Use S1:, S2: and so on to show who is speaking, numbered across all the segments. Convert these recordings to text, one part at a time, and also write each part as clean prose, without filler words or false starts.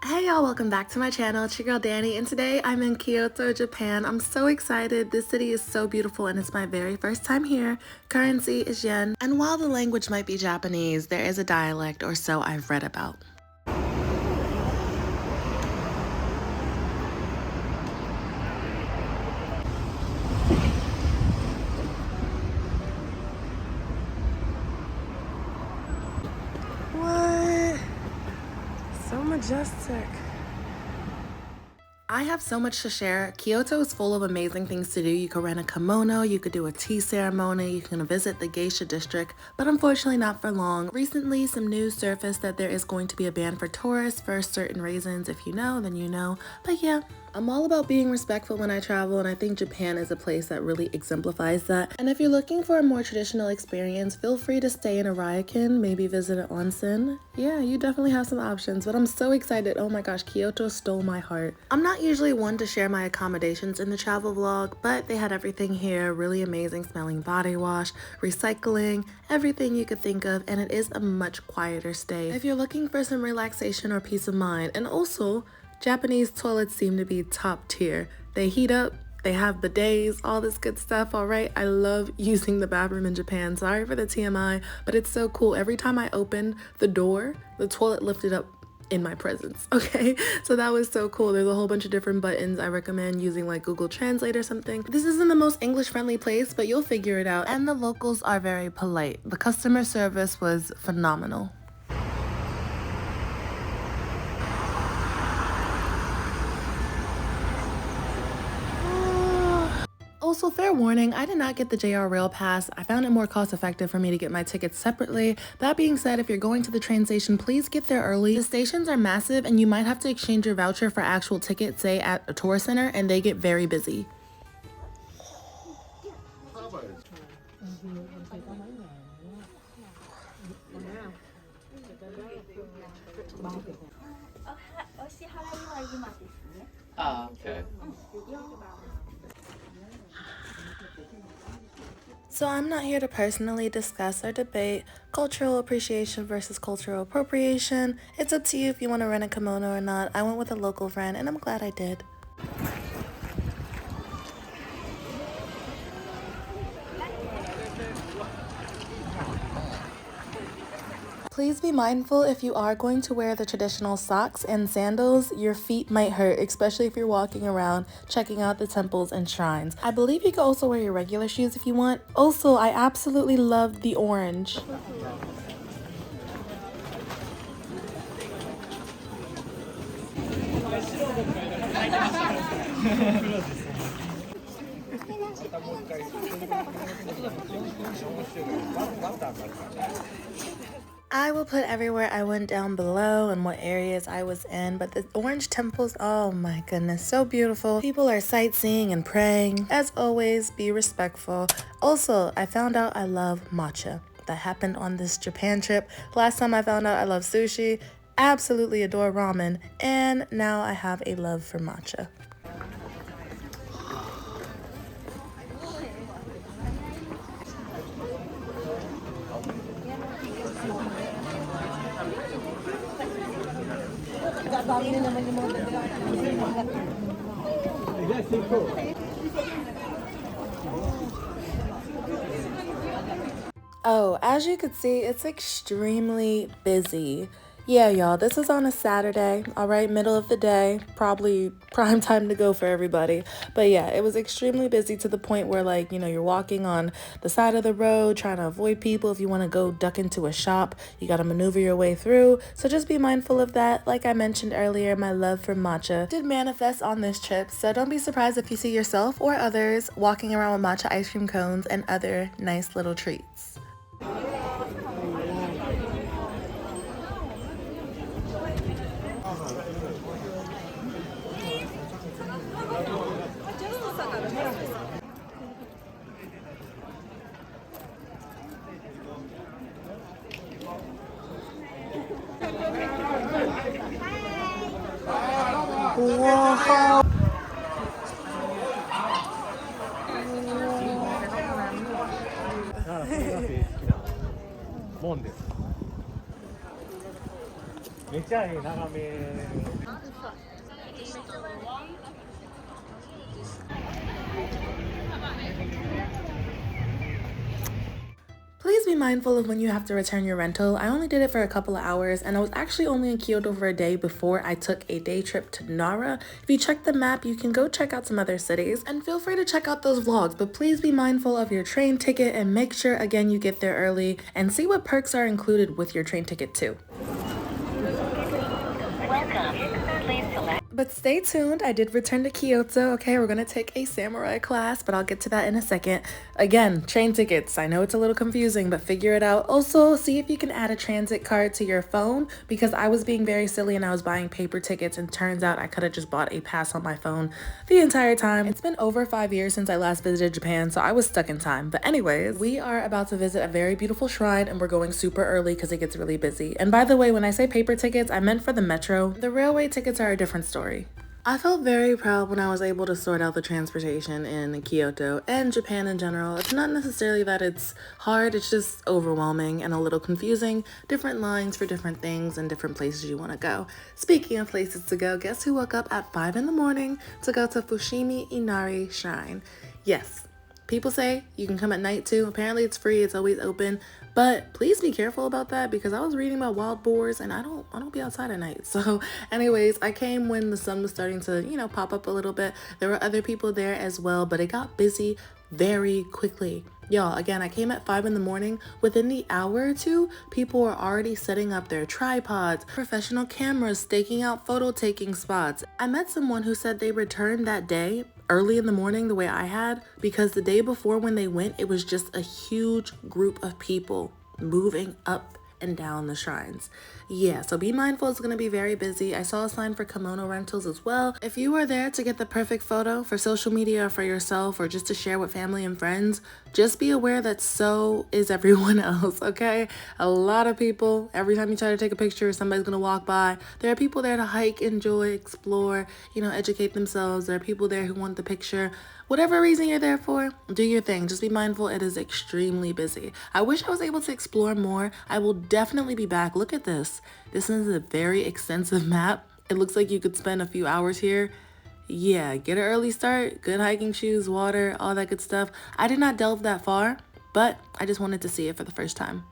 S1: Hey y'all, welcome back to my channel. It's your girl Danny, and today I'm in Kyoto, Japan. I'm so excited. This city is so beautiful and it's my very first time here. Currency is yen, and while the language might be Japanese, there is a dialect, or so I've read about. What? So majestic. I have so much to share. Kyoto is full of amazing things to do. You could rent a kimono, you could do a tea ceremony, you can visit the geisha district, but unfortunately not for long. Recently, some news surfaced that there is going to be a ban for tourists for certain reasons. If you know, then you know. But yeah, I'm all about being respectful when I travel, and I think Japan is a place that really exemplifies that. And if you're looking for a more traditional experience, feel free to stay in a ryokan, maybe visit an onsen. Yeah, you definitely have some options, but I'm so excited. Oh my gosh, Kyoto stole my heart. I'm not usually one to share my accommodations in the travel vlog, but they had everything here. Really amazing smelling body wash, recycling, everything you could think of, and it is a much quieter stay if you're looking for some relaxation or peace of mind. And also, Japanese toilets seem to be top tier. They heat up, they have bidets, all this good stuff, all right? I love using the bathroom in Japan. Sorry for the TMI, but it's so cool. Every time I opened the door, the toilet lifted up in my presence, okay? So that was so cool. There's a whole bunch of different buttons. I recommend using like Google Translate or something. This isn't the most English-friendly place, but you'll figure it out. And the locals are very polite. The customer service was phenomenal. Also, fair warning, I did not get the JR Rail Pass. I found it more cost effective for me to get my tickets separately. That being said, if you're going to the train station, please get there early. The stations are massive and you might have to exchange your voucher for actual tickets, say at a tourist center, and they get very busy.
S2: Okay.
S1: So I'm not here to personally discuss or debate cultural appreciation versus cultural appropriation. It's up to you if you want to rent a kimono or not. I went with a local friend and I'm glad I did. Please be mindful if you are going to wear the traditional socks and sandals, your feet might hurt, especially if you're walking around checking out the temples and shrines. I believe you can also wear your regular shoes if you want. Also, I absolutely love the orange. I will put everywhere I went down below and what areas I was in, but the orange temples, oh my goodness, so beautiful. People are sightseeing and praying. As always, be respectful. Also, I found out I love matcha. That happened on this Japan trip. Last time I found out I love sushi, absolutely adore ramen, and now I have a love for matcha. Oh, as you can see, it's extremely busy. Yeah, y'all, this is on a Saturday, all right, middle of the day, probably prime time to go for everybody. But yeah, it was extremely busy to the point where, like, you know, you're walking on the side of the road trying to avoid people. If you want to go duck into a shop, you got to maneuver your way through. So just be mindful of that. Like I mentioned earlier, my love for matcha did manifest on this trip. So don't be surprised if you see yourself or others walking around with matcha ice cream cones and other nice little treats. Please be mindful of when you have to return your rental. I only did it for a couple of hours, and I was actually only in Kyoto for a day before I took a day trip to Nara. If you check the map, you can go check out some other cities, and feel free to check out those vlogs, but please be mindful of your train ticket and make sure, again, you get there early and see what perks are included with your train ticket too. But stay tuned, I did return to Kyoto. Okay, we're gonna take a samurai class, but I'll get to that in a second. Again, train tickets, I know it's a little confusing, but figure it out. Also, see if you can add a transit card to your phone, because I was being very silly and I was buying paper tickets, and turns out I could have just bought a pass on my phone the entire time. It's been over 5 years since I last visited Japan, so I was stuck in time. But anyways, we are about to visit a very beautiful shrine, and we're going super early because it gets really busy. And by the way, when I say paper tickets, I meant for the metro. The railway tickets are a different story. I felt very proud when I was able to sort out the transportation in Kyoto and Japan in general. It's not necessarily that it's hard, it's just overwhelming and a little confusing. Different lines for different things and different places you want to go. Speaking of places to go, guess who woke up at 5 in the morning to go to Fushimi Inari Shrine? Yes. People say you can come at night too. Apparently it's free, it's always open. But please be careful about that, because I was reading about wild boars and I don't be outside at night. So anyways, I came when the sun was starting to, pop up a little bit. There were other people there as well, but it got busy very quickly. Y'all, again, I came at 5 in the morning. Within the hour or two, people were already setting up their tripods, professional cameras, staking out photo taking spots. I met someone who said they returned that day early in the morning the way I had, because the day before when they went, it was just a huge group of people moving up and down the shrines. Yeah, so be mindful, it's gonna be very busy. I saw a sign for kimono rentals as well. If you are there to get the perfect photo for social media or for yourself or just to share with family and friends, just be aware that so is everyone else, okay? A lot of people, every time you try to take a picture, somebody's gonna walk by. There are people there to hike, enjoy, explore, educate themselves. There are people there who want the picture. Whatever reason you're there for, do your thing. Just be mindful, it is extremely busy. I wish I was able to explore more. I will definitely be back. Look at this. This is a very extensive map. It looks like you could spend a few hours here. Yeah, get an early start, good hiking shoes, water, all that good stuff. I did not delve that far, but I just wanted to see it for the first time.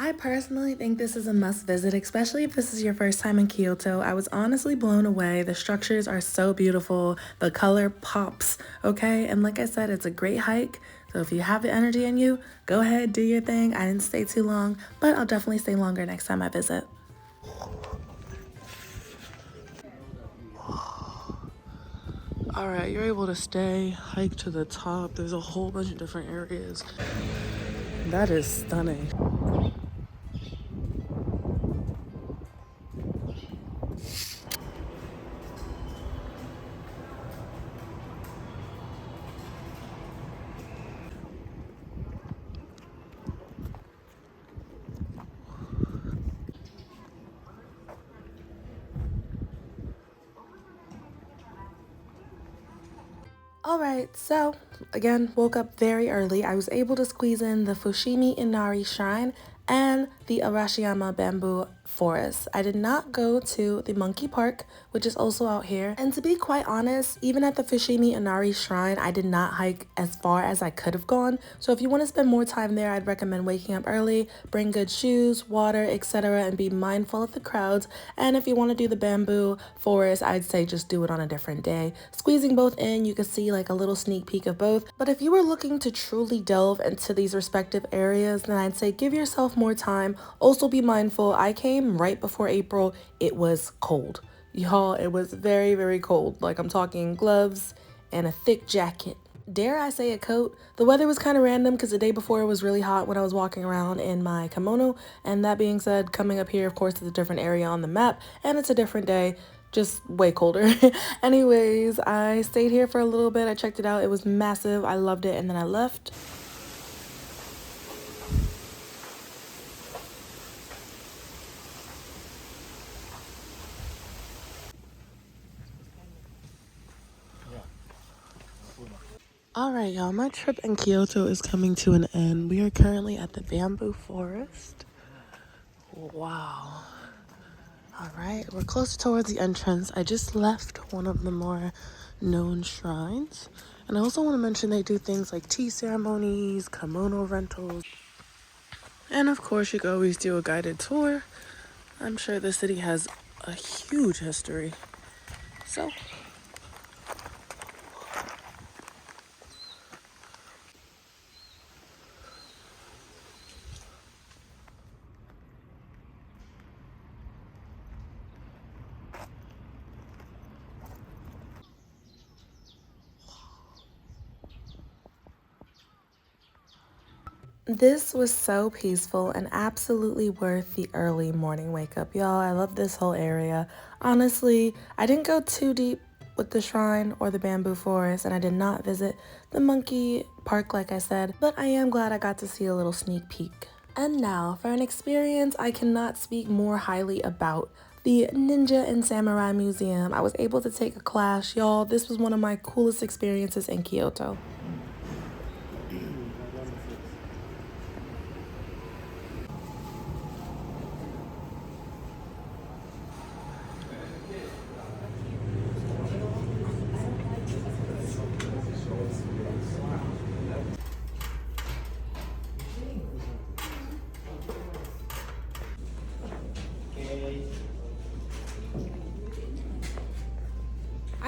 S1: I personally think this is a must visit, especially if this is your first time in Kyoto. I was honestly blown away. The structures are so beautiful. The color pops, okay? And like I said, it's a great hike. So if you have the energy in you, go ahead, do your thing. I didn't stay too long, but I'll definitely stay longer next time I visit. All right, you're able to stay, hike to the top. There's a whole bunch of different areas. That is stunning. All right, so again, woke up very early. I was able to squeeze in the Fushimi Inari Shrine and the Arashiyama Bamboo forest. I did not go to the monkey park, which is also out here. And to be quite honest, even at the Fushimi Inari Shrine, I did not hike as far as I could have gone. So if you want to spend more time there, I'd recommend waking up early, bring good shoes, water, etc., and be mindful of the crowds. And if you want to do the bamboo forest, I'd say just do it on a different day. Squeezing both in, you can see like a little sneak peek of both. But if you were looking to truly delve into these respective areas, then I'd say give yourself more time. Also be mindful, I came right before April. It was cold. Y'all, it was very, very cold. Like I'm talking gloves and a thick jacket. Dare I say a coat? The weather was kind of random because the day before it was really hot when I was walking around in my kimono. And that being said, coming up here, of course, is a different area on the map and it's a different day, just way colder. Anyways, I stayed here for a little bit. I checked it out. It was massive. I loved it. And then I left. All right, y'all, my trip in Kyoto is coming to an end. We are currently at the bamboo forest. Wow. All right, we're closer towards the entrance. I just left one of the more known shrines. And I also want to mention they do things like tea ceremonies, kimono rentals. And of course, you can always do a guided tour. I'm sure the city has a huge history. So this was so peaceful and absolutely worth the early morning wake up, y'all. I love this whole area. Honestly, I didn't go too deep with the shrine or the bamboo forest, and I did not visit the monkey park like I said, but I am glad I got to see a little sneak peek. And now for an experience I cannot speak more highly about. The Ninja and Samurai Museum. I was able to take a class, y'all. This was one of my coolest experiences in Kyoto.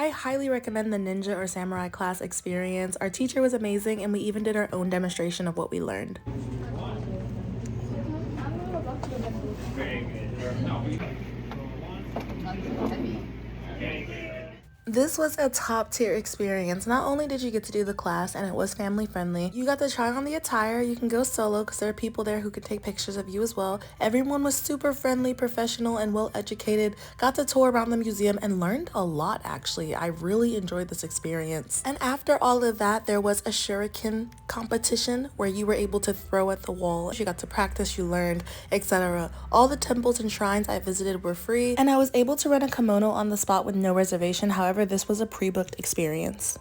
S1: I highly recommend the Ninja or Samurai class experience. Our teacher was amazing and we even did our own demonstration of what we learned. This was a top tier experience. Not only did you get to do the class and it was family friendly, you got to try on the attire. You can go solo because there are people there who could take pictures of you as well. Everyone was super friendly, professional, and well educated. Got to tour around the museum and learned a lot actually. I really enjoyed this experience. And after all of that, there was a shuriken competition where you were able to throw at the wall. You got to practice, you learned, etc. All the temples and shrines I visited were free, and I was able to rent a kimono on the spot with no reservation. However, this was a pre-booked experience.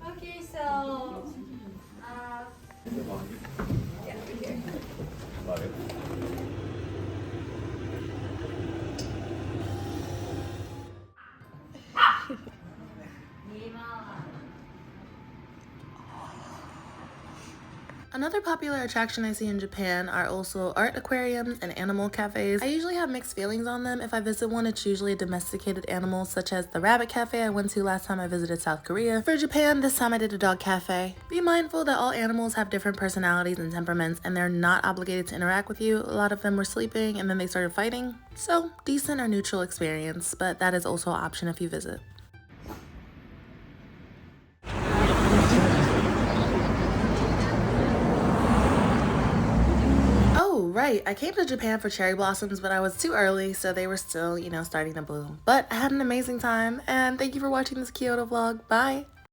S3: Okay, so
S1: Another popular attraction I see in Japan are also art aquariums and animal cafes. I usually have mixed feelings on them. If I visit one, it's usually a domesticated animal, such as the rabbit cafe I went to last time I visited South Korea. For Japan, this time I did a dog cafe. Be mindful that all animals have different personalities and temperaments, and they're not obligated to interact with you. A lot of them were sleeping and then they started fighting. So, decent or neutral experience, but that is also an option if you visit. right. I came to Japan for cherry blossoms, but I was too early, so they were still, starting to bloom. But I had an amazing time, and thank you for watching this Kyoto vlog. Bye!